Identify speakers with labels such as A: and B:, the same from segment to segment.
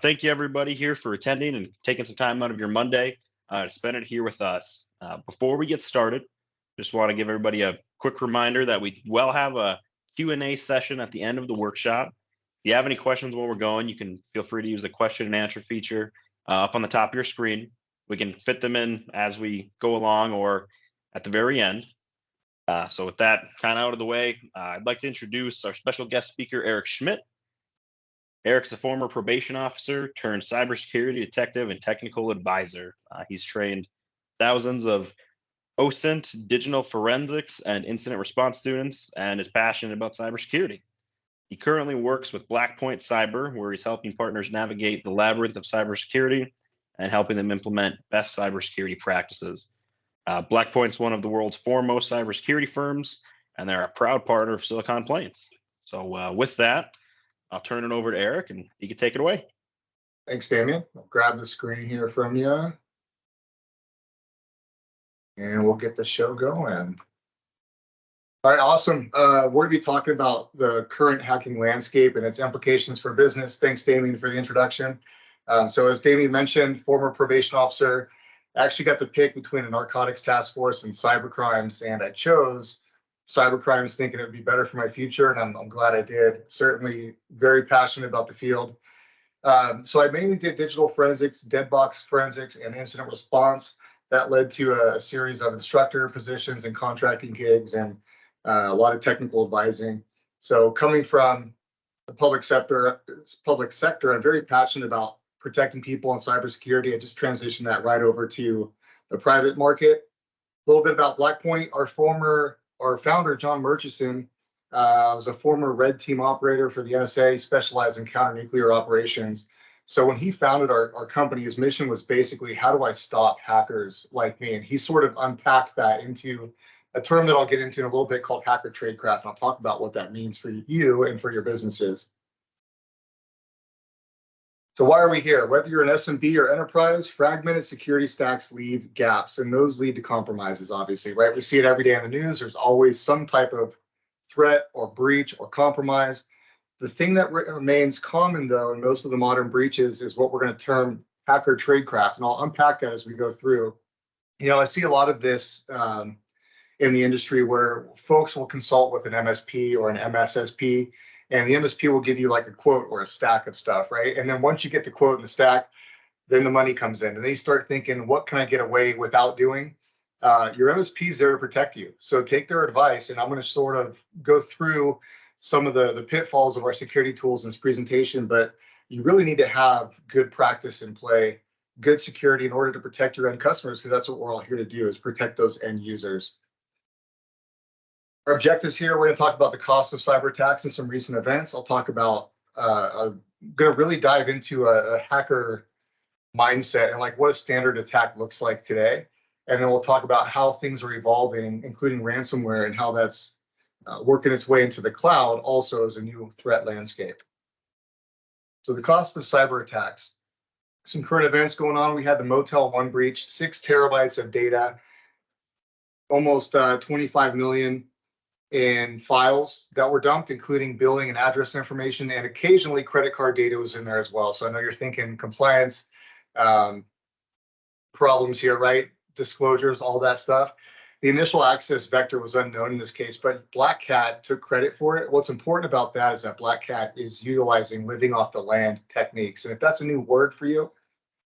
A: Thank you everybody here for attending and taking some time out of your Monday to spend it here with us. Before we get started, just want to give everybody a quick reminder that we will have a Q&A session at the end of the workshop. If you have any questions while we're going, you can feel free to use the question and answer feature up on the top of your screen. We can fit them in as we go along or at the very end. So with that kind of out of the way, I'd like to introduce our special guest speaker, Erich Schmidt. Eric's a former probation officer turned cybersecurity detective and technical advisor. He's trained thousands of OSINT, digital forensics, and incident response students, and is passionate about cybersecurity. He currently works with Blackpoint Cyber, where he's helping partners navigate the labyrinth of cybersecurity and helping them implement best cybersecurity practices. Blackpoint's one of the world's foremost cybersecurity firms, and they're a proud partner of Silicon Plains. So with that, I'll turn it over to Erich, and he can take it away.
B: Thanks, Damien. I'll grab the screen here from you, and we'll get the show going. All right, awesome. We're going to be talking about the current hacking landscape and its implications for business. Thanks, Damien, for the introduction. So as Damien mentioned, former probation officer, I actually got to pick between a narcotics task force and cyber crimes, and I chose cyber crimes thinking it would be better for my future, and I'm glad I did. Certainly very passionate about the field. So I mainly did digital forensics, dead box forensics, and incident response. That led to a series of instructor positions and contracting gigs and a lot of technical advising. So coming from the public sector, I'm very passionate about protecting people in cybersecurity. I just transitioned that right over to the private market. A little bit about Blackpoint. Our founder, John Murchison, was a former red team operator for the NSA, specialized in counter-nuclear operations. So when he founded our company, his mission was basically, how do I stop hackers like me? And he sort of unpacked that into a term that I'll get into in a little bit called hacker tradecraft. And I'll talk about what that means for you and for your businesses. So why are we here? Whether you're an SMB or enterprise, fragmented security stacks leave gaps, and those lead to compromises, obviously, right? We see it every day in the news. There's always some type of threat or breach or compromise. The thing that remains common, though, in most of the modern breaches is what we're going to term hacker tradecraft, and I'll unpack that as we go through. I see a lot of this in the industry where folks will consult with an MSP or an MSSP, and the MSP will give you like a quote or a stack of stuff, right? And then once you get the quote and the stack, then the money comes in, and they start thinking, what can I get away without doing? Your MSP is there to protect you. So take their advice, and I'm going to sort of go through some of the pitfalls of our security tools in this presentation, but you really need to have good practice in play, good security in order to protect your end customers, because that's what we're all here to do, is protect those end users. Our objectives here, we're going to talk about the cost of cyber attacks and some recent events. I'll talk about, I'm going to really dive into a hacker mindset and like what a standard attack looks like today. And then we'll talk about how things are evolving, including ransomware, and how that's working its way into the cloud also as a new threat landscape. So the cost of cyber attacks. Some current events going on. We had the Motel 1 breach, 6 terabytes of data, almost 25 million in files that were dumped, including billing and address information, and occasionally credit card data was in there as well. So I know you're thinking compliance problems here, right? Disclosures, all that stuff. The initial access vector was unknown in this case, but Black Cat took credit for it. What's important about that is that Black Cat is utilizing living off the land techniques. And if that's a new word for you,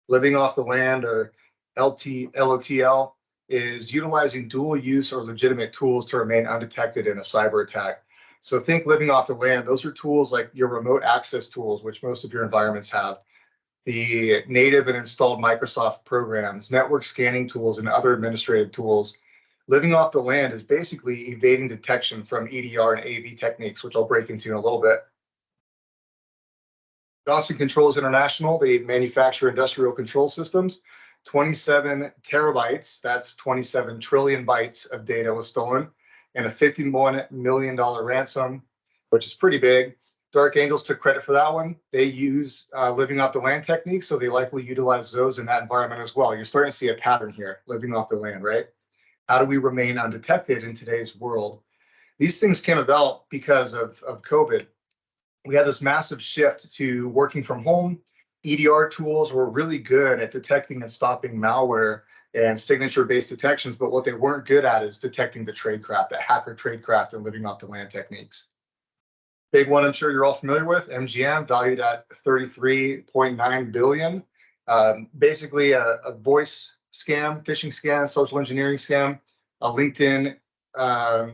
B: living off the land, or LOTL, is utilizing dual use or legitimate tools to remain undetected in a cyber attack. So think living off the land. Those are tools like your remote access tools, which most of your environments have, the native and installed Microsoft programs, network scanning tools, and other administrative tools. Living off the land is basically evading detection from EDR and AV techniques, which I'll break into in a little bit. Johnson Controls International, they manufacture industrial control systems. 27 terabytes, that's 27 trillion bytes of data was stolen, and a $51 million ransom, which is pretty big. Dark Angels took credit for that one. They use living off the land techniques, so they likely utilize those in that environment as well. You're starting to see a pattern here, living off the land, right? How do we remain undetected in today's world? These things came about because of COVID. We had this massive shift to working from home, EDR tools were really good at detecting and stopping malware and signature-based detections, but what they weren't good at is detecting the tradecraft, that hacker tradecraft and living off the land techniques. Big one I'm sure you're all familiar with, MGM, valued at 33.9 billion. Basically a voice scam, phishing scam, social engineering scam. A LinkedIn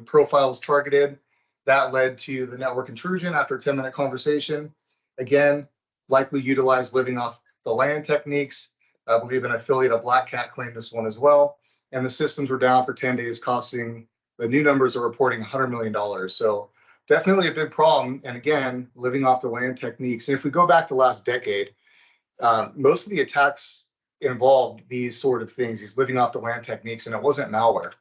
B: profile was targeted. That led to the network intrusion after a 10-minute conversation. Again, likely utilized living off the land techniques. I believe an affiliate of Black Cat claimed this one as well. And the systems were down for 10 days, costing, the new numbers are reporting $100 million. So definitely a big problem. And again, living off the land techniques. And if we go back to last decade, most of the attacks involved these sort of things, these living off the land techniques, and it wasn't malware.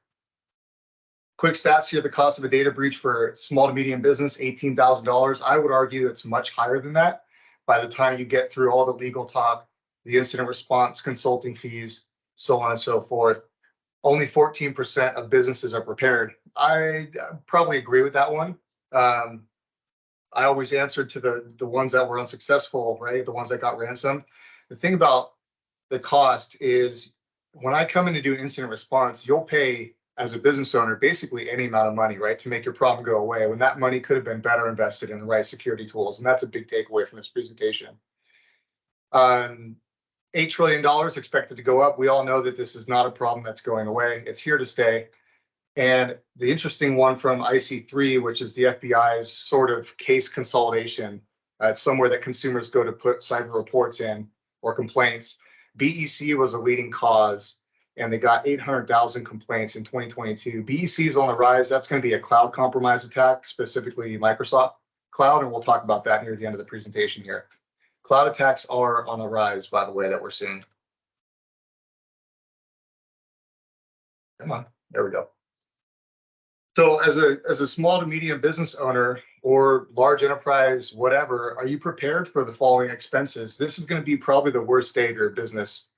B: Quick stats here, the cost of a data breach for small to medium business, $18,000. I would argue it's much higher than that by the time you get through all the legal talk, the incident response, consulting fees, so on and so forth. Only 14% of businesses are prepared. I probably agree with that one. I always answered to the ones that were unsuccessful, right? The ones that got ransomed. The thing about the cost is when I come in to do an incident response, you'll pay as a business owner basically any amount of money, right, to make your problem go away, when that money could have been better invested in the right security tools. And that's a big takeaway from this presentation. $8 trillion expected to go up. We all know that this is not a problem that's going away. It's here to stay. And the interesting one from IC3, which is the FBI's sort of case consolidation, it's somewhere that consumers go to put cyber reports in or complaints. BEC was a leading cause, and they got 800,000 complaints in 2022. BEC is on the rise. That's going to be a cloud compromise attack, specifically Microsoft Cloud, and we'll talk about that near the end of the presentation here. Cloud attacks are on the rise, by the way, that we're seeing. Come on, there we go. So as a small to medium business owner or large enterprise, whatever, are you prepared for the following expenses? This is going to be probably the worst day of your business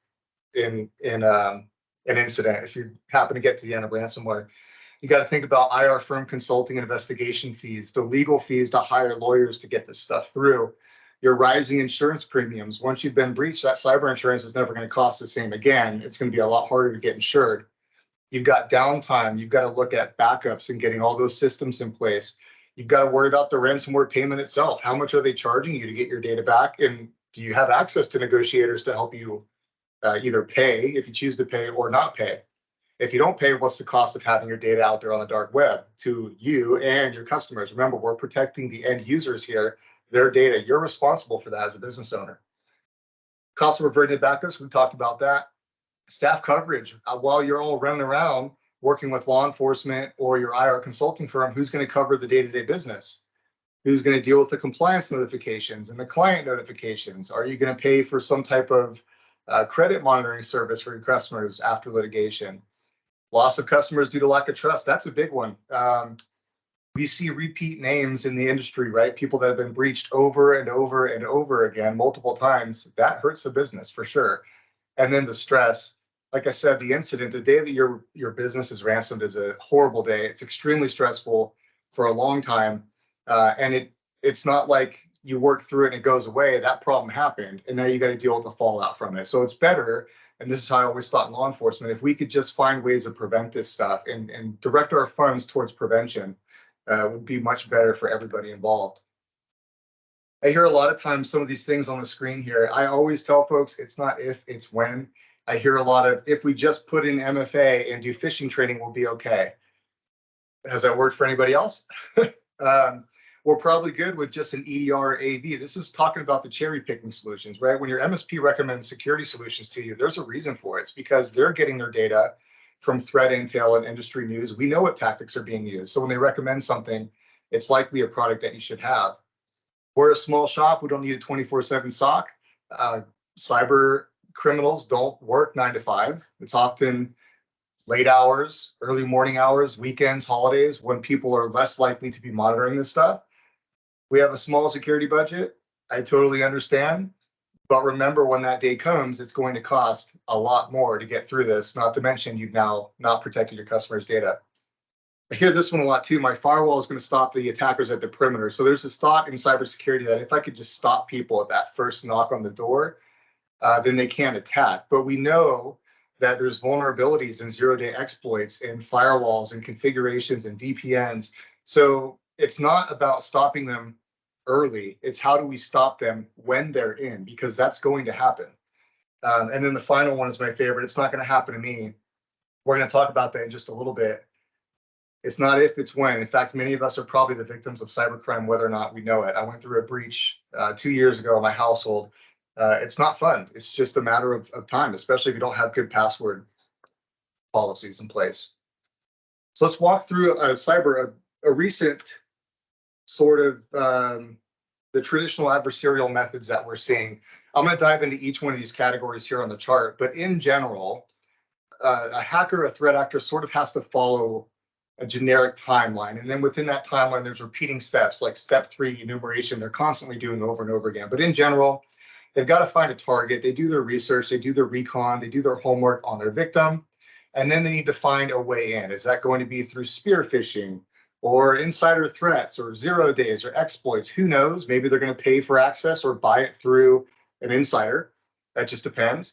B: in an incident if you happen to get to the end of ransomware. You got to think about IR firm consulting and investigation fees, the legal fees to hire lawyers to get this stuff through, your rising insurance premiums. Once you've been breached, that cyber insurance is never going to cost the same again. It's going to be a lot harder to get insured. You've got downtime. You've got to look at backups and getting all those systems in place. You've got to worry about the ransomware payment itself. How much are they charging you to get your data back? And do you have access to negotiators to help you either pay if you choose to pay or not pay? If you don't pay, what's the cost of having your data out there on the dark web to you and your customers? Remember, we're protecting the end users here, their data. You're responsible for that as a business owner. Cost of reverted backups, we talked about that. Staff coverage, while you're all running around working with law enforcement or your IR consulting firm, who's going to cover the day-to-day business? Who's going to deal with the compliance notifications and the client notifications? Are you going to pay for some type of credit monitoring service for your customers after litigation? Loss of customers due to lack of trust, that's a big one. We see repeat names in the industry, right? People that have been breached over and over and over again, multiple times. That hurts the business for sure. And then the stress. Like I said, the incident, the day that your business is ransomed is a horrible day. It's extremely stressful for a long time. And it's not like you work through it and it goes away. That problem happened, and now you got to deal with the fallout from it. So it's better, and this is how I always thought in law enforcement, if we could just find ways to prevent this stuff and direct our funds towards prevention, would be much better for everybody involved. I hear a lot of times some of these things on the screen here. I always tell folks it's not if, it's when. I hear a lot of, if we just put in MFA and do phishing training, we'll be okay. Has that worked for anybody else? We're probably good with just an EDR AV. This is talking about the cherry picking solutions, right? When your MSP recommends security solutions to you, there's a reason for it. It's because they're getting their data from threat intel and industry news. We know what tactics are being used. So when they recommend something, it's likely a product that you should have. We're a small shop. We don't need a 24/7 SOC. Cyber criminals don't work 9 to 5. It's often late hours, early morning hours, weekends, holidays, when people are less likely to be monitoring this stuff. We have a small security budget. I totally understand. But remember, when that day comes, it's going to cost a lot more to get through this, not to mention you've now not protected your customers' data. I hear this one a lot too. My firewall is going to stop the attackers at the perimeter. So there's this thought in cybersecurity that if I could just stop people at that first knock on the door, then they can't attack. But we know that there's vulnerabilities and zero-day exploits in firewalls and configurations and VPNs. So it's not about stopping them early. It's how do we stop them when they're in, because that's going to happen. And then the final one is my favorite. It's not going to happen to me. We're going to talk about that in just a little bit. It's not if, it's when. In fact, many of us are probably the victims of cybercrime, whether or not we know it. I went through a breach 2 years ago in my household. It's not fun. It's just a matter of time, especially if you don't have good password policies in place. So let's walk through a recent sort of the traditional adversarial methods that we're seeing. I'm going to dive into each one of these categories here on the chart, but in general, a hacker, a threat actor sort of has to follow a generic timeline. And then within that timeline, there's repeating steps like step 3 enumeration. They're constantly doing over and over again. But in general, they've got to find a target. They do their research, they do their recon, they do their homework on their victim. And then they need to find a way in. Is that going to be through spear phishing or insider threats or 0 days or exploits? Who knows? Maybe they're going to pay for access or buy it through an insider. That just depends.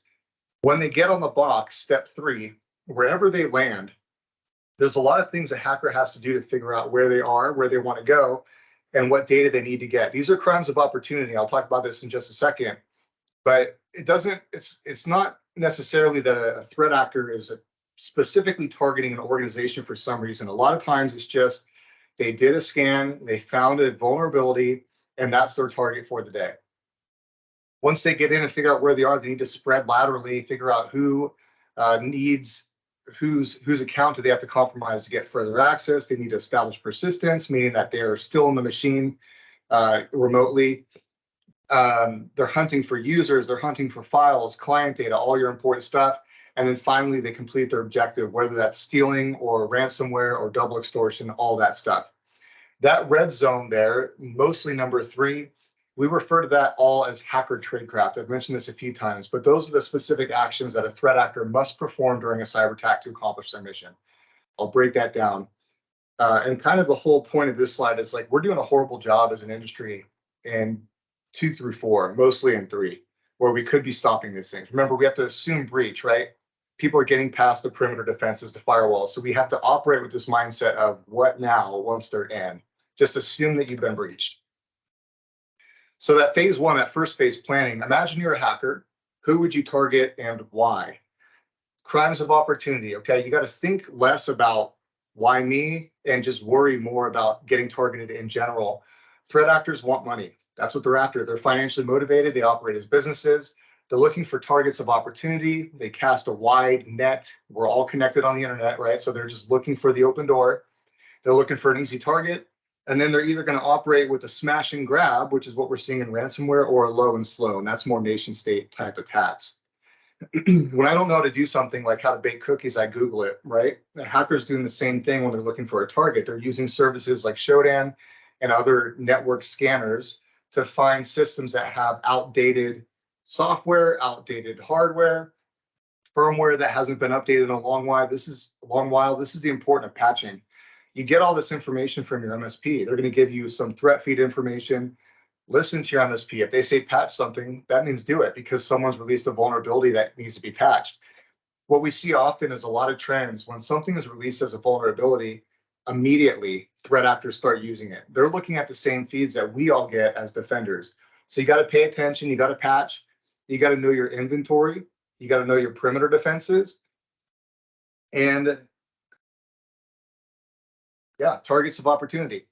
B: When they get on the box, step 3, wherever they land, there's a lot of things a hacker has to do to figure out where they are, where they want to go, and what data they need to get. These are crimes of opportunity. I'll talk about this in just a second, but it's not necessarily that a threat actor is specifically targeting an organization for some reason. A lot of times it's just they did a scan, they found a vulnerability, and that's their target for the day. Once they get in and figure out where they are, they need to spread laterally, figure out who needs whose account do they have to compromise to get further access. They need to establish persistence, meaning that they're still in the machine remotely. They're hunting for users, they're hunting for files, client data, all your important stuff. And then finally, they complete their objective, whether that's stealing or ransomware or double extortion, all that stuff. That red zone there, mostly number 3, we refer to that all as hacker tradecraft. I've mentioned this a few times, but those are the specific actions that a threat actor must perform during a cyber attack to accomplish their mission. I'll break that down. And kind of the whole point of this slide is like, we're doing a horrible job as an industry in 2 through 4, mostly in 3, where we could be stopping these things. Remember, we have to assume breach, right? People are getting past the perimeter defenses, the firewalls. So we have to operate with this mindset of what now once they're in. Just assume that you've been breached. So that phase 1, that first phase planning, imagine you're a hacker. Who would you target and why? Crimes of opportunity, okay? You got to think less about why me and just worry more about getting targeted in general. Threat actors want money. That's what they're after. They're financially motivated. They operate as businesses. They're looking for targets of opportunity. They cast a wide net. We're all connected on the internet, right? So they're just looking for the open door. They're looking for an easy target. And then they're either going to operate with a smash and grab, which is what we're seeing in ransomware, or a low and slow. And that's more nation state type attacks. When I don't know how to do something like how to bake cookies, I Google it, right? The hacker's doing the same thing when they're looking for a target. They're using services like Shodan and other network scanners to find systems that have outdated software, outdated hardware, firmware that hasn't been updated in a long while. This is the importance of patching. You get all this information from your MSP. They're going to give you some threat feed information. Listen to your MSP. If they say patch something, that means do it because someone's released a vulnerability that needs to be patched. What we see often is a lot of trends. When something is released as a vulnerability, immediately threat actors start using it. They're looking at the same feeds that we all get as defenders. So you got to pay attention. You got to patch. You got to know your inventory. You got to know your perimeter defenses. And yeah, targets of opportunity.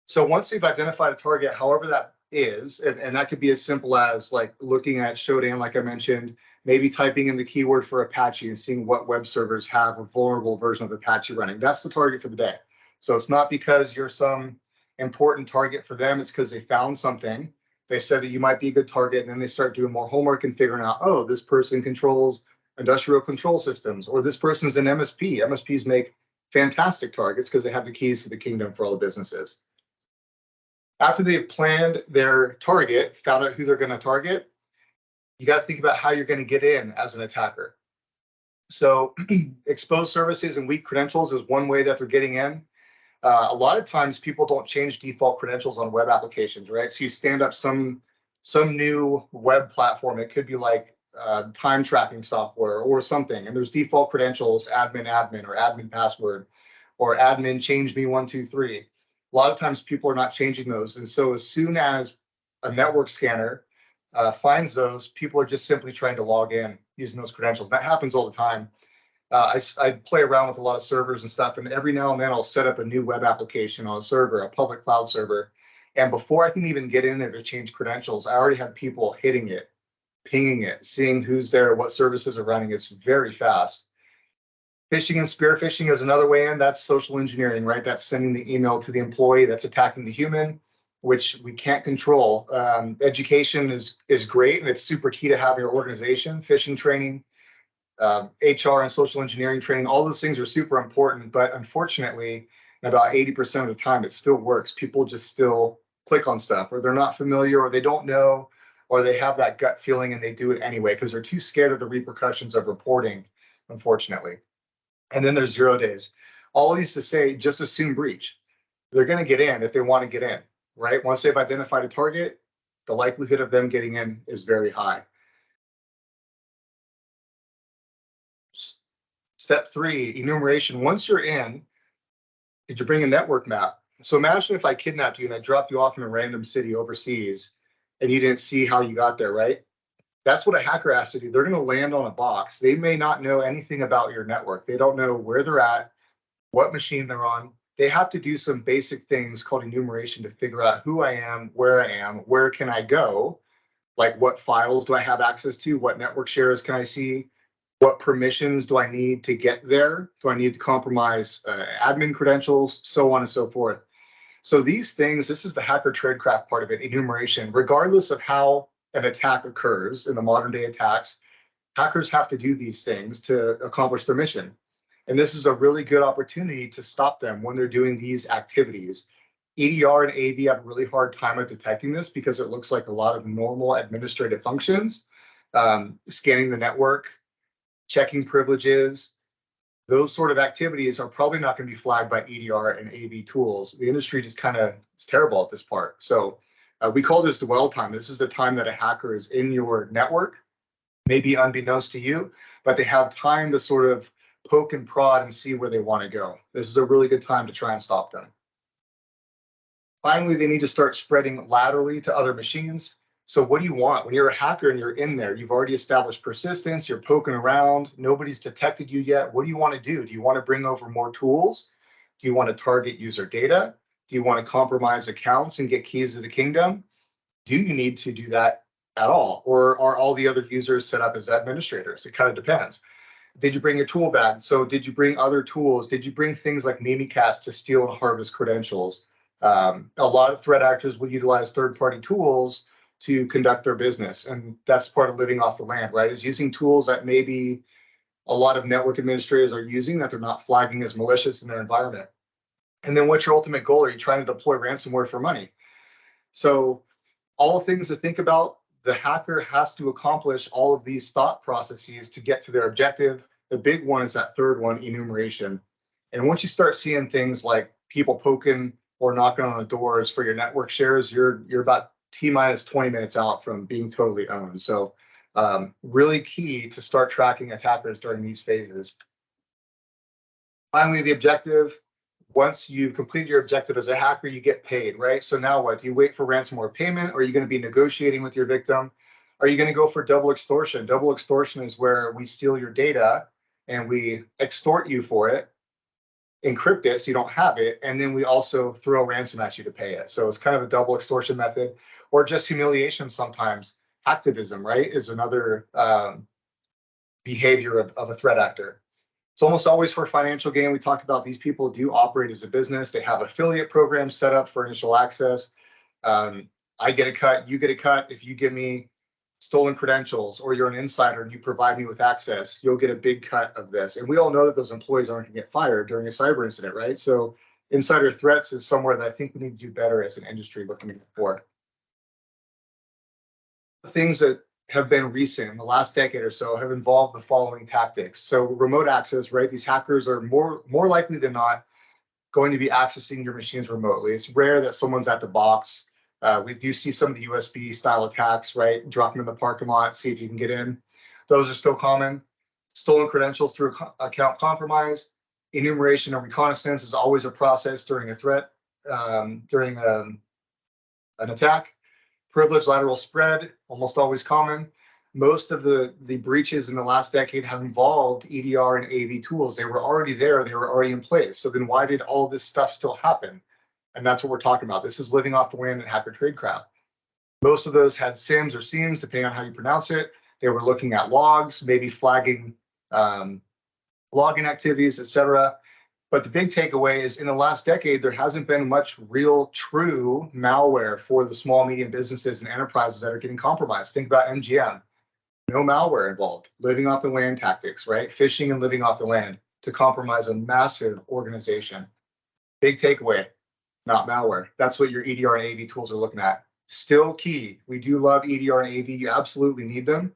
B: So once they've identified a target, however that is, and that could be as simple as like looking at Shodan, like I mentioned, maybe typing in the keyword for Apache and seeing what web servers have a vulnerable version of Apache running. That's the target for the day. So it's not because you're some important target for them. It's because they found something. They said that you might be a good target, and then they start doing more homework and figuring out, oh, this person controls industrial control systems, or this person's an MSP. MSPs make fantastic targets because they have the keys to the kingdom for all the businesses. After they've planned their target, found out who they're going to target, you got to think about how you're going to get in as an attacker. So exposed services and weak credentials is one way that they're getting in. A lot of times people don't change default credentials on web applications, right? So you stand up some new web platform. It could be like time tracking software or something, and there's default credentials, admin, or admin password, or admin change me 123. A lot of times people are not changing those, and so as soon as a network scanner finds those, people are just simply trying to log in using those credentials. And that happens all the time. I play around with a lot of servers and stuff, and every now and then I'll set up a new web application on a server, a public cloud server. And before I can even get in there to change credentials, I already have people hitting it, pinging it, seeing who's there, what services are running. It's very fast. Phishing and spear phishing is another way in. That's social engineering, right? That's sending the email to the employee. That's attacking the human, which we can't control. Education is great, and it's super key to have your organization. Phishing training, HR and social engineering training, all those things are super important, but unfortunately, about 80% of the time, it still works. People just still click on stuff, or they're not familiar, or they don't know, or they have that gut feeling and they do it anyway because they're too scared of the repercussions of reporting, unfortunately. And then there's 0 days. All these to say, just assume breach. They're going to get in if they want to get in, right? Once they've identified a target, the likelihood of them getting in is very high. Step 3, enumeration. Once you're in, did you bring a network map? So imagine if I kidnapped you and I dropped you off in a random city overseas and you didn't see how you got there, right? That's what a hacker has to do. They're going to land on a box. They may not know anything about your network. They don't know where they're at, what machine they're on. They have to do some basic things called enumeration to figure out who I am, where can I go? Like what files do I have access to? What network shares can I see? What permissions do I need to get there? Do I need to compromise admin credentials? So on and so forth. So these things, this is the hacker tradecraft part of it, enumeration. Regardless of how an attack occurs in the modern day attacks, hackers have to do these things to accomplish their mission. And this is a really good opportunity to stop them when they're doing these activities. EDR and AV have a really hard time at detecting this because it looks like a lot of normal administrative functions, scanning the network, checking privileges. Those sort of activities are probably not going to be flagged by EDR and AV tools. The industry just kind of is terrible at this part. So we call this dwell time. This is the time that a hacker is in your network, maybe unbeknownst to you, but they have time to sort of poke and prod and see where they want to go. This is a really good time to try and stop them. Finally, they need to start spreading laterally to other machines. So what do you want? When you're a hacker and you're in there, you've already established persistence, you're poking around, nobody's detected you yet. What do you want to do? Do you want to bring over more tools? Do you want to target user data? Do you want to compromise accounts and get keys to the kingdom? Do you need to do that at all? Or are all the other users set up as administrators? It kind of depends. Did you bring your tool bag? So did you bring other tools? Did you bring things like Mimikatz to steal and harvest credentials? A lot of threat actors will utilize third-party tools to conduct their business. And that's part of living off the land, right? Is using tools that maybe a lot of network administrators are using that they're not flagging as malicious in their environment. And then what's your ultimate goal? Are you trying to deploy ransomware for money? So all things to think about. The hacker has to accomplish all of these thought processes to get to their objective. The big one is that third one, enumeration. And once you start seeing things like people poking or knocking on the doors for your network shares, you're about T-minus 20 minutes out from being totally owned. So really key to start tracking attackers during these phases. Finally, the objective. Once you complete your objective as a hacker, you get paid, right? So now what? Do you wait for ransomware payment? Or are you going to be negotiating with your victim? Are you going to go for double extortion? Double extortion is where we steal your data and we extort you for it, encrypt it so you don't have it, and then we also throw ransom at you to pay it. So it's kind of a double extortion method, or just humiliation sometimes. Hacktivism, right, is another behavior of a threat actor. It's almost always for financial gain. We talked about these people do operate as a business. They have affiliate programs set up for initial access. I get a cut, you get a cut. If you give me stolen credentials or you're an insider and you provide me with access, you'll get a big cut of this. And we all know that those employees aren't going to get fired during a cyber incident, right? So insider threats is somewhere that I think we need to do better as an industry looking for. Things that have been recent in the last decade or so have involved the following tactics. So remote access, right? These hackers are more likely than not going to be accessing your machines remotely. It's rare that someone's at the box. We do see some of the USB style attacks, right? Drop them in the parking lot, see if you can get in. Those are still common. Stolen credentials through account compromise. Enumeration and reconnaissance is always a process during a threat, during an attack. Privilege lateral spread, almost always common. Most of the breaches in the last decade have involved EDR and AV tools. They were already there, they were already in place. So then why did all this stuff still happen? And that's what we're talking about. This is living off the land and hacker tradecraft. Most of those had SIMs or SIEMs, depending on how you pronounce it. They were looking at logs, maybe flagging login activities, etc. But the big takeaway is in the last decade, there hasn't been much real true malware for the small, medium businesses and enterprises that are getting compromised. Think about MGM. No malware involved. Living off the land tactics, right? Phishing and living off the land to compromise a massive organization. Big takeaway, not malware. That's what your EDR and AV tools are looking at. Still key. We do love EDR and AV. You absolutely need them,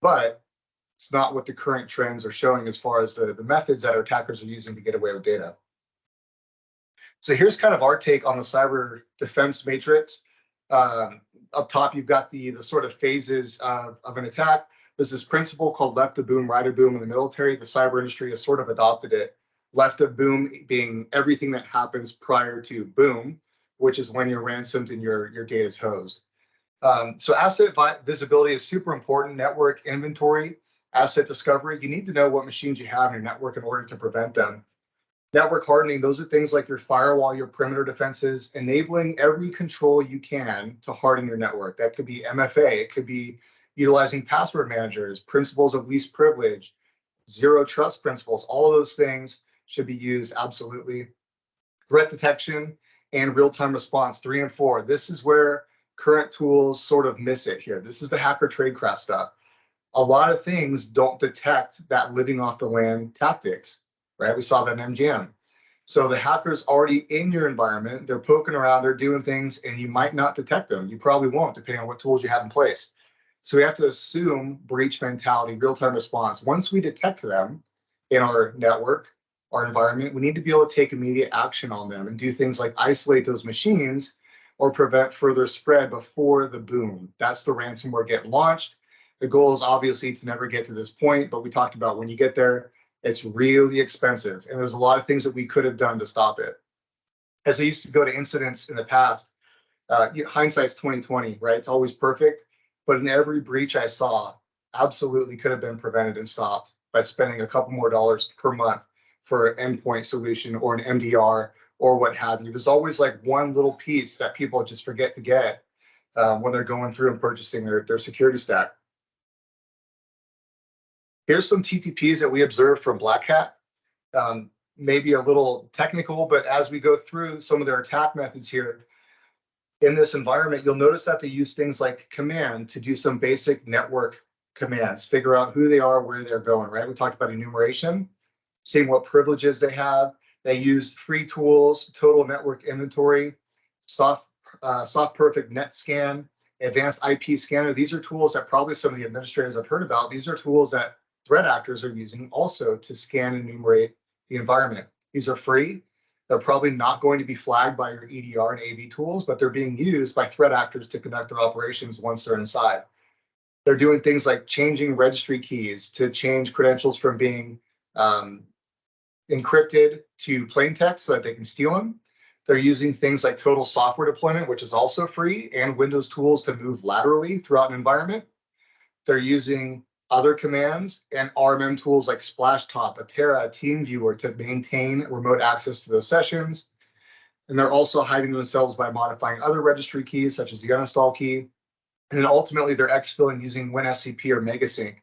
B: but it's not what the current trends are showing as far as the methods that our attackers are using to get away with data. So here's kind of our take on the cyber defense matrix. Up top, you've got the sort of phases of an attack. There's this principle called left of boom, right of boom in the military. The cyber industry has sort of adopted it. Left of boom being everything that happens prior to boom, which is when you're ransomed and your data is hosed. So asset visibility is super important. Network inventory, asset discovery. You need to know what machines you have in your network in order to prevent them. Network hardening, those are things like your firewall, your perimeter defenses, enabling every control you can to harden your network. That could be MFA, it could be utilizing password managers, principles of least privilege, zero trust principles. All of those things should be used absolutely. Threat detection and real-time response, 3 and 4. This is where current tools sort of miss it here. This is the hacker tradecraft stuff. A lot of things don't detect that living off the land tactics. Right? We saw that in MGM. So the hacker's already in your environment. They're poking around, they're doing things, and you might not detect them. You probably won't, depending on what tools you have in place. So we have to assume breach mentality, real-time response. Once we detect them in our network, our environment, we need to be able to take immediate action on them and do things like isolate those machines or prevent further spread before the boom. That's the ransomware getting launched. The goal is obviously to never get to this point, but we talked about when you get there, it's really expensive, and there's a lot of things that we could have done to stop it. As I used to go to incidents in the past, hindsight's 2020, right? It's always perfect, but in every breach I saw, absolutely could have been prevented and stopped by spending a couple more dollars per month for an endpoint solution or an MDR or what have you. There's always like one little piece that people just forget to get when they're going through and purchasing their security stack. Here's some TTPs that we observed from Black Hat. Maybe a little technical, but as we go through some of their attack methods here, in this environment, you'll notice that they use things like command to do some basic network commands, figure out who they are, where they're going, right? We talked about enumeration, seeing what privileges they have. They use free tools, total network inventory, soft perfect net scan, advanced IP scanner. These are tools that probably some of the administrators have heard about. These are tools that threat actors are using also to scan and enumerate the environment. These are free. They're probably not going to be flagged by your EDR and AV tools, but they're being used by threat actors to conduct their operations once they're inside. They're doing things like changing registry keys to change credentials from being encrypted to plain text so that they can steal them. They're using things like total software deployment, which is also free, and Windows tools to move laterally throughout an environment. They're using other commands and RMM tools like Splashtop, Atera, TeamViewer to maintain remote access to those sessions. And they're also hiding themselves by modifying other registry keys, such as the uninstall key. And then ultimately, they're exfilling using WinSCP or Megasync.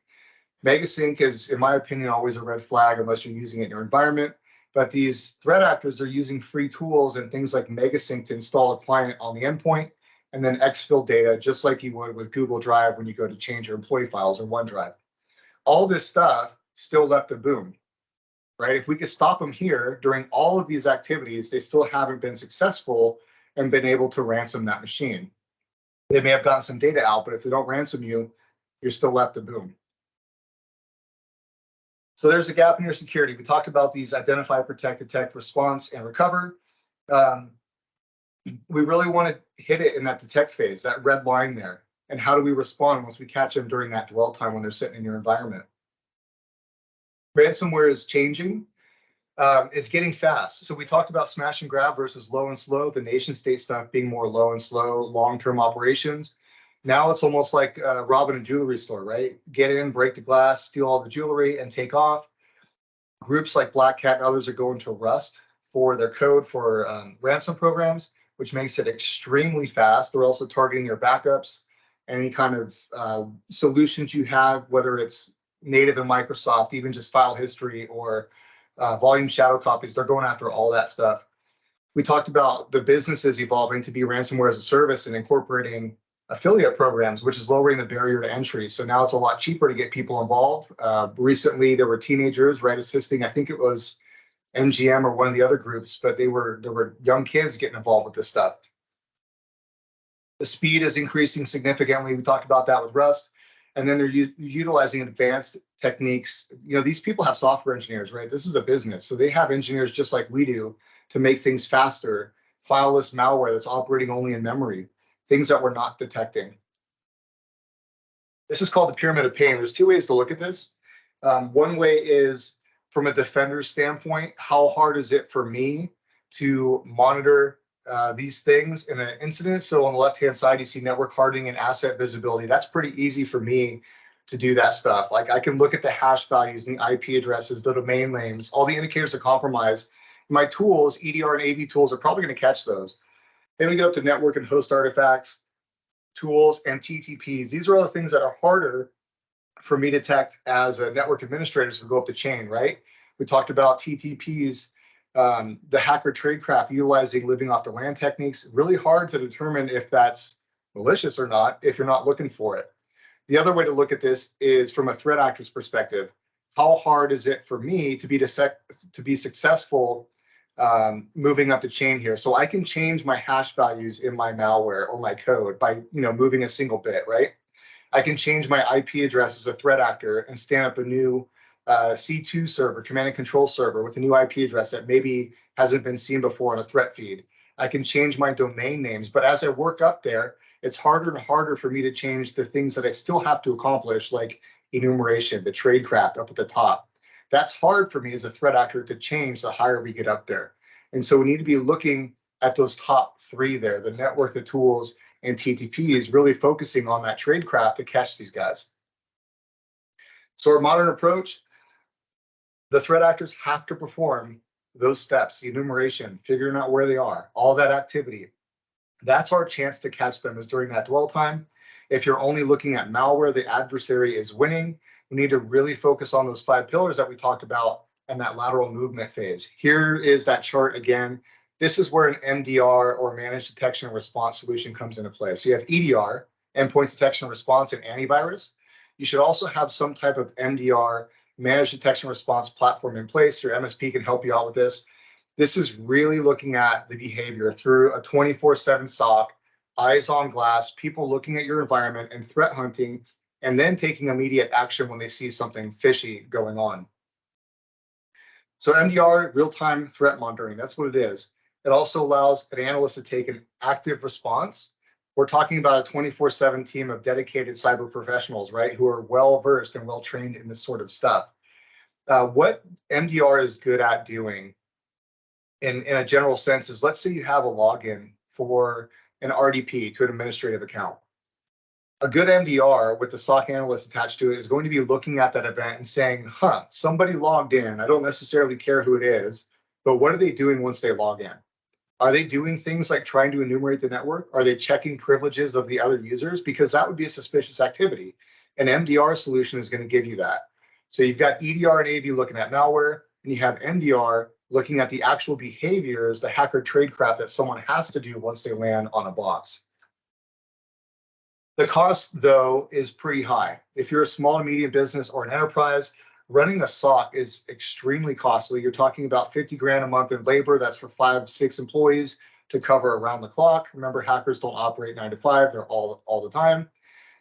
B: Megasync is, in my opinion, always a red flag unless you're using it in your environment. But these threat actors are using free tools and things like Megasync to install a client on the endpoint and then exfil data just like you would with Google Drive when you go to change your employee files or OneDrive. All this stuff still left a boom, right? If we could stop them here during all of these activities, they still haven't been successful and been able to ransom that machine. They may have gotten some data out, but if they don't ransom you, you're still left a boom. So there's a gap in your security. We talked about these: identify, protect, detect, response, and recover. We really want to hit it in that detect phase, that red line there. And how do we respond once we catch them during that dwell time when they're sitting in your environment? Ransomware is changing. It's getting fast. So we talked about smash and grab versus low and slow, the nation state stuff being more low and slow, long-term operations. Now it's almost like robbing a jewelry store, right? Get in, break the glass, steal all the jewelry, and take off. Groups like Black Cat and others are going to Rust for their code for ransom programs, which makes it extremely fast. They're also targeting your backups, any kind of solutions you have, whether it's native in Microsoft, even just file history or volume shadow copies. They're going after all that stuff. We talked about the businesses evolving to be ransomware as a service and incorporating affiliate programs, which is lowering the barrier to entry. So now it's a lot cheaper to get people involved. Recently, there were teenagers, right, assisting. I think it was MGM or one of the other groups, but there were young kids getting involved with this stuff. The speed is increasing significantly. We talked about that with Rust. And then they're utilizing advanced techniques. You know, these people have software engineers, right? This is a business. So they have engineers just like we do to make things faster, fileless malware that's operating only in memory, things that we're not detecting. This is called the pyramid of pain. There's two ways to look at this. One way is from a defender's standpoint, how hard is it for me to monitor these things in an incident? So on the left-hand side, you see network hardening and asset visibility. That's pretty easy for me to do that stuff. Like I can look at the hash values and the IP addresses, the domain names, all the indicators of compromise. My tools, EDR and AV tools, are probably going to catch those. Then we go up to network and host artifacts, tools, and TTPs. These are all the things that are harder for me to detect as a network administrator as we go up the chain, right? We talked about TTPs, the hacker tradecraft utilizing living off the land techniques. Really hard to determine if that's malicious or not if you're not looking for it. The other way to look at this is from a threat actor's perspective. How hard is it for me to be successful moving up the chain here? So I can change my hash values in my malware or my code by moving a single bit, right? I can change my IP address as a threat actor and stand up a new C2 server, command and control server with a new IP address that maybe hasn't been seen before on a threat feed. I can change my domain names, but as I work up there, it's harder and harder for me to change the things that I still have to accomplish, like enumeration, the tradecraft up at the top. That's hard for me as a threat actor to change the higher we get up there. And so we need to be looking at those top three there, the network, the tools, and TTP is really focusing on that tradecraft to catch these guys. So our modern approach, the threat actors have to perform those steps, the enumeration, figuring out where they are, all that activity. That's our chance to catch them is during that dwell time. If you're only looking at malware, the adversary is winning. We need to really focus on those 5 pillars that we talked about and that lateral movement phase. Here is that chart again. This is where an MDR or managed detection and response solution comes into play. So you have EDR, endpoint detection and response, and antivirus. You should also have some type of MDR, managed detection and response platform in place. Your MSP can help you out with this. This is really looking at the behavior through a 24/7 SOC, eyes on glass, people looking at your environment and threat hunting, and then taking immediate action when they see something fishy going on. So MDR, real-time threat monitoring, that's what it is. It also allows an analyst to take an active response. We're talking about a 24/7 team of dedicated cyber professionals, right, who are well-versed and well-trained in this sort of stuff. What MDR is good at doing in a general sense is, let's say you have a login for an RDP to an administrative account. A good MDR with the SOC analyst attached to it is going to be looking at that event and saying, somebody logged in. I don't necessarily care who it is, but what are they doing once they log in? Are they doing things like trying to enumerate the network? Are they checking privileges of the other users? Because that would be a suspicious activity. An MDR solution is going to give you that. So you've got EDR and AV looking at malware, and you have MDR looking at the actual behaviors, the hacker tradecraft that someone has to do once they land on a box. The cost, though, is pretty high. If you're a small to medium business or an enterprise, running a SOC is extremely costly. You're talking about 50 grand a month in labor. That's for 5-6 employees to cover around the clock. Remember, hackers don't operate 9 to 5. They're all the time.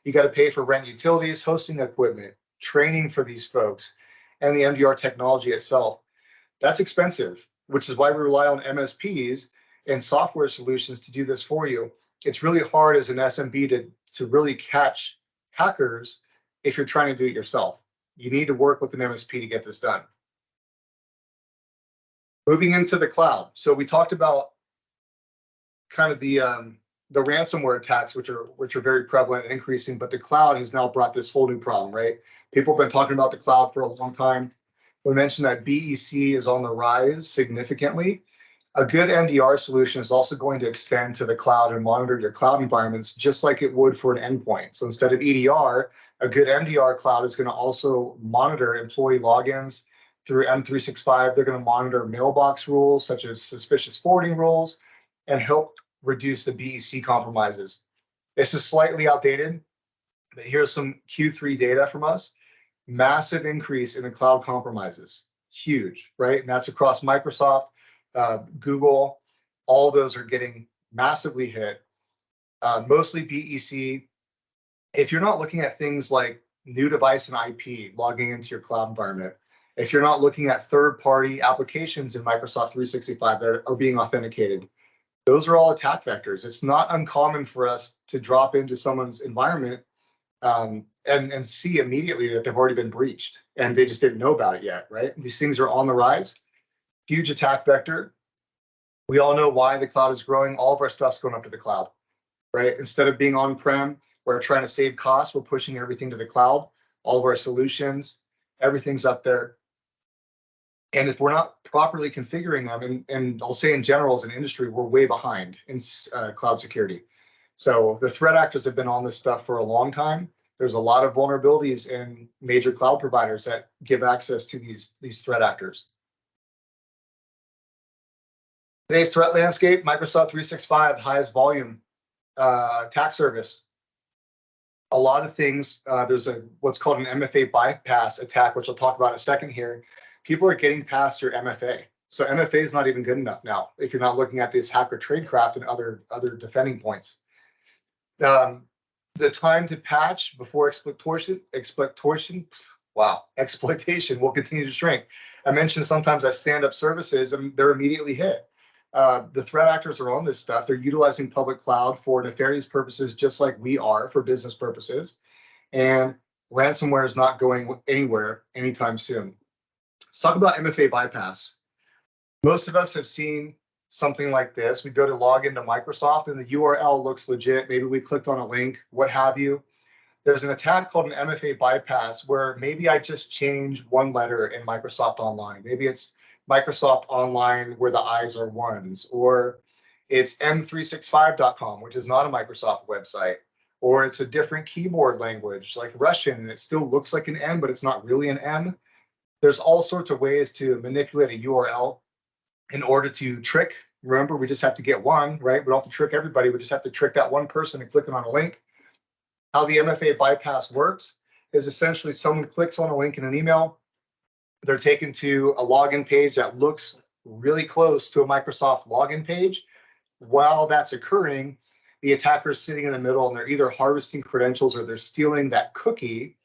B: You got to pay for rent, utilities, hosting equipment, training for these folks. and the MDR technology itself. That's expensive, which is why we rely on MSPs and software solutions to do this for you. It's really hard as an SMB to really catch hackers if you're trying to do it yourself. You need to work with an MSP to get this done. Moving into the cloud. So we talked about kind of the ransomware attacks, which are very prevalent and increasing, but the cloud has now brought this whole new problem, right? People have been talking about the cloud for a long time. We mentioned that BEC is on the rise significantly. A good MDR solution is also going to extend to the cloud and monitor your cloud environments just like it would for an endpoint. So instead of EDR, a good MDR cloud is going to also monitor employee logins through M365. They're going to monitor mailbox rules such as suspicious forwarding rules and help reduce the BEC compromises. This is slightly outdated, but here's some Q3 data from us. Massive increase in the cloud compromises, huge, right? And that's across Microsoft, Google, all those are getting massively hit, mostly BEC. If you're not looking at things like new device and IP logging into your cloud environment, if you're not looking at third-party applications in Microsoft 365 that are being authenticated, those are all attack vectors. It's not uncommon for us to drop into someone's environment and see immediately that they've already been breached and they just didn't know about it yet, right? These things are on the rise. Huge attack vector. We all know why the cloud is growing. All of our stuff's going up to the cloud, right? Instead of being on-prem, we're trying to save costs. We're pushing everything to the cloud. All of our solutions, everything's up there. And if we're not properly configuring them, and I'll say in general as an industry, we're way behind in cloud security. So the threat actors have been on this stuff for a long time. There's a lot of vulnerabilities in major cloud providers that give access to these threat actors. Today's threat landscape, Microsoft 365, highest volume attack surface. A lot of things, there's what's called an MFA bypass attack, which I'll talk about in a second here. People are getting past your MFA. So MFA is not even good enough now if you're not looking at this hacker tradecraft and other defending points. The time to patch before exploitation will continue to shrink. I mentioned sometimes I stand up services and they're immediately hit. The threat actors are on this stuff. They're utilizing public cloud for nefarious purposes, just like we are for business purposes. And ransomware is not going anywhere anytime soon. Let's talk about MFA bypass. Most of us have seen something like this. We go to log into Microsoft and the URL looks legit. Maybe we clicked on a link, what have you. There's an attack called an MFA bypass where maybe I just change one letter in Microsoft Online. Maybe it's Microsoft Online where the I's are ones, or it's m365.com, which is not a Microsoft website, or it's a different keyboard language like Russian and it still looks like an M, but it's not really an M. There's all sorts of ways to manipulate a URL in order to trick. Remember, we just have to get one, right? We don't have to trick everybody. We just have to trick that one person and clicking on a link. How the MFA bypass works is essentially someone clicks on a link in an email. They're taken to a login page that looks really close to a Microsoft login page. While that's occurring, the attacker is sitting in the middle and they're either harvesting credentials or they're stealing that cookie,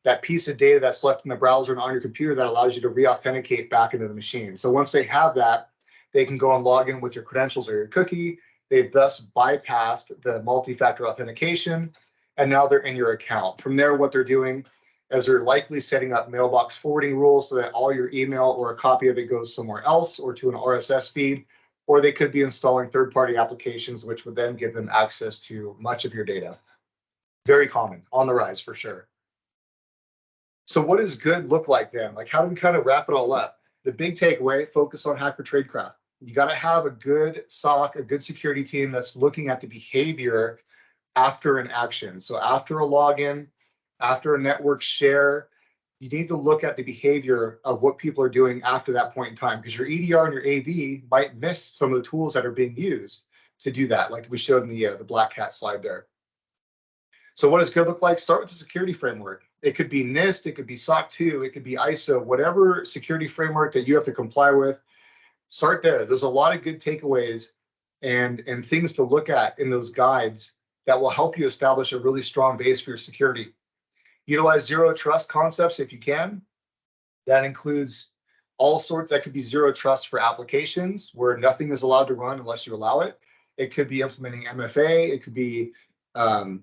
B: that piece of data that's left in the browser and on your computer that allows you to re-authenticate back into the machine. So once they have that, they can go and log in with your credentials or your cookie. They've thus bypassed the multi-factor authentication, and now they're in your account. From there, what they're doing is they're likely setting up mailbox forwarding rules so that all your email or a copy of it goes somewhere else or to an RSS feed, or they could be installing third-party applications, which would then give them access to much of your data. Very common, on the rise for sure. So what does good look like then? Like, how do we kind of wrap it all up? The big takeaway, focus on hacker tradecraft. You got to have a good SOC, a good security team that's looking at the behavior after an action. So after a login, after a network share, you need to look at the behavior of what people are doing after that point in time, because your EDR and your AV might miss some of the tools that are being used to do that, like we showed in the Black Hat slide there. So what does good look like? Start with the security framework. It could be NIST, it could be SOC 2, it could be ISO, whatever security framework that you have to comply with, start there. There's a lot of good takeaways and things to look at in those guides that will help you establish a really strong base for your security. Utilize zero trust concepts if you can. That includes all sorts. That could be zero trust for applications where nothing is allowed to run unless you allow it. It could be implementing MFA. It could be validating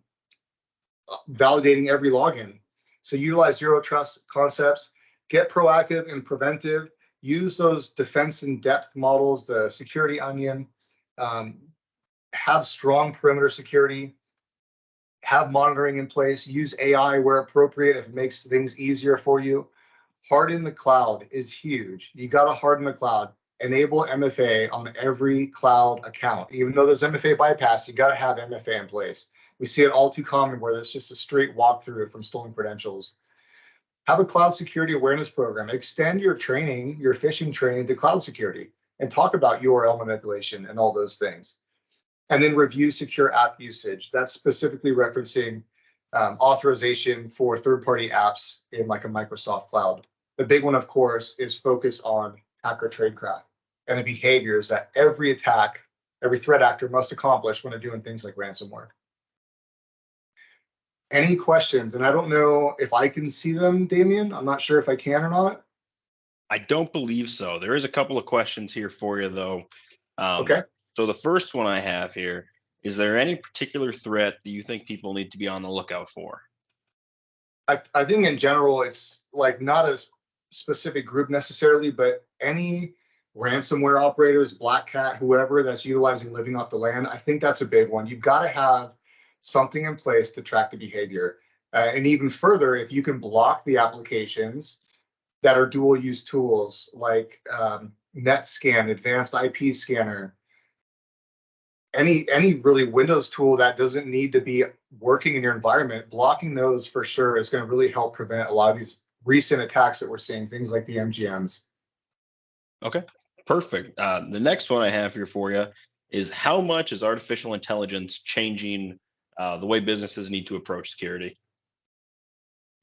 B: every login. So utilize zero trust concepts, get proactive and preventive, use those defense in depth models, the security onion, have strong perimeter security, have monitoring in place, use AI where appropriate if it makes things easier for you. Harden the cloud is huge. You got to harden the cloud. Enable MFA on every cloud account. Even though there's MFA bypass, you got to have MFA in place. We see it all too common where it's just a straight walkthrough from stolen credentials. Have a cloud security awareness program. Extend your training, your phishing training to cloud security and talk about URL manipulation and all those things. And then review secure app usage. That's specifically referencing authorization for third-party apps in like a Microsoft cloud. The big one, of course, is focus on hacker tradecraft and the behaviors that every attack, every threat actor must accomplish when they're doing things like ransomware. Any questions? And I don't know if I can see them, Damien. I'm not sure if I can or not.
A: I don't believe so. There is a couple of questions here for you, though.
B: Okay.
A: So the first one I have here, is there any particular threat that you think people need to be on the lookout for?
B: I think in general, it's like not a specific group necessarily, but any ransomware operators, Black Cat, whoever that's utilizing living off the land, I think that's a big one. You've got to have something in place to track the behavior. And even further, if you can block the applications that are dual use tools like NetScan, Advanced IP Scanner, any really Windows tool that doesn't need to be working in your environment, blocking those for sure is going to really help prevent a lot of these recent attacks that we're seeing, things like the MGMs.
A: Okay, perfect. The next one I have here for you is how much is artificial intelligence changing the way businesses need to approach security?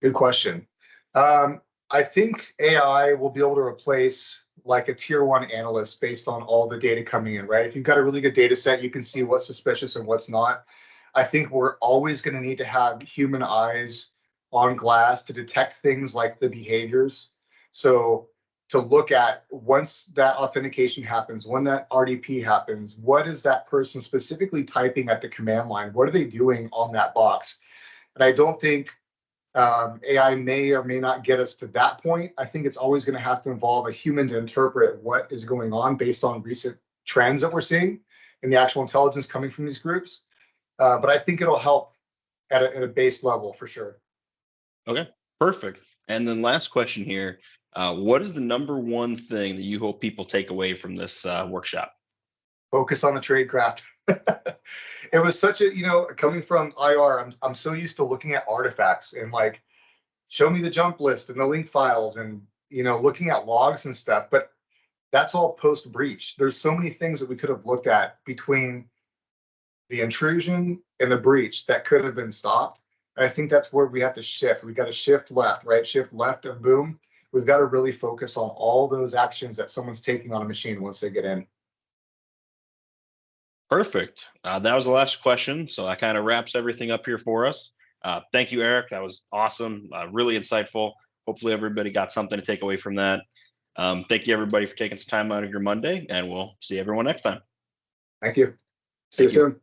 B: Good question. I think AI will be able to replace like a tier one analyst based on all the data coming in, right? If you've got a really good data set, you can see what's suspicious and what's not. I think we're always going to need to have human eyes on glass to detect things like the behaviors. So to look at once that authentication happens, when that RDP happens, what is that person specifically typing at the command line? What are they doing on that box? And I don't think AI may or may not get us to that point. I think it's always going to have to involve a human to interpret what is going on based on recent trends that we're seeing in the actual intelligence coming from these groups. But I think it'll help at a base level for sure.
A: Okay, perfect. And then last question here, what is the number one thing that you hope people take away from this workshop?
B: Focus on the tradecraft. It was such a, coming from IR, I'm so used to looking at artifacts and like, show me the jump list and the link files and, looking at logs and stuff. But that's all post breach. There's so many things that we could have looked at between the intrusion and the breach that could have been stopped. And I think that's where we have to shift. We got to shift left, right? Shift left and boom. We've got to really focus on all those actions that someone's taking on a machine once they get in.
A: Perfect. That was the last question. So that kind of wraps everything up here for us. Thank you, Eric. That was awesome. Really insightful. Hopefully everybody got something to take away from that. Thank you, everybody, for taking some time out of your Monday, and we'll see everyone next time.
B: Thank you. See you soon.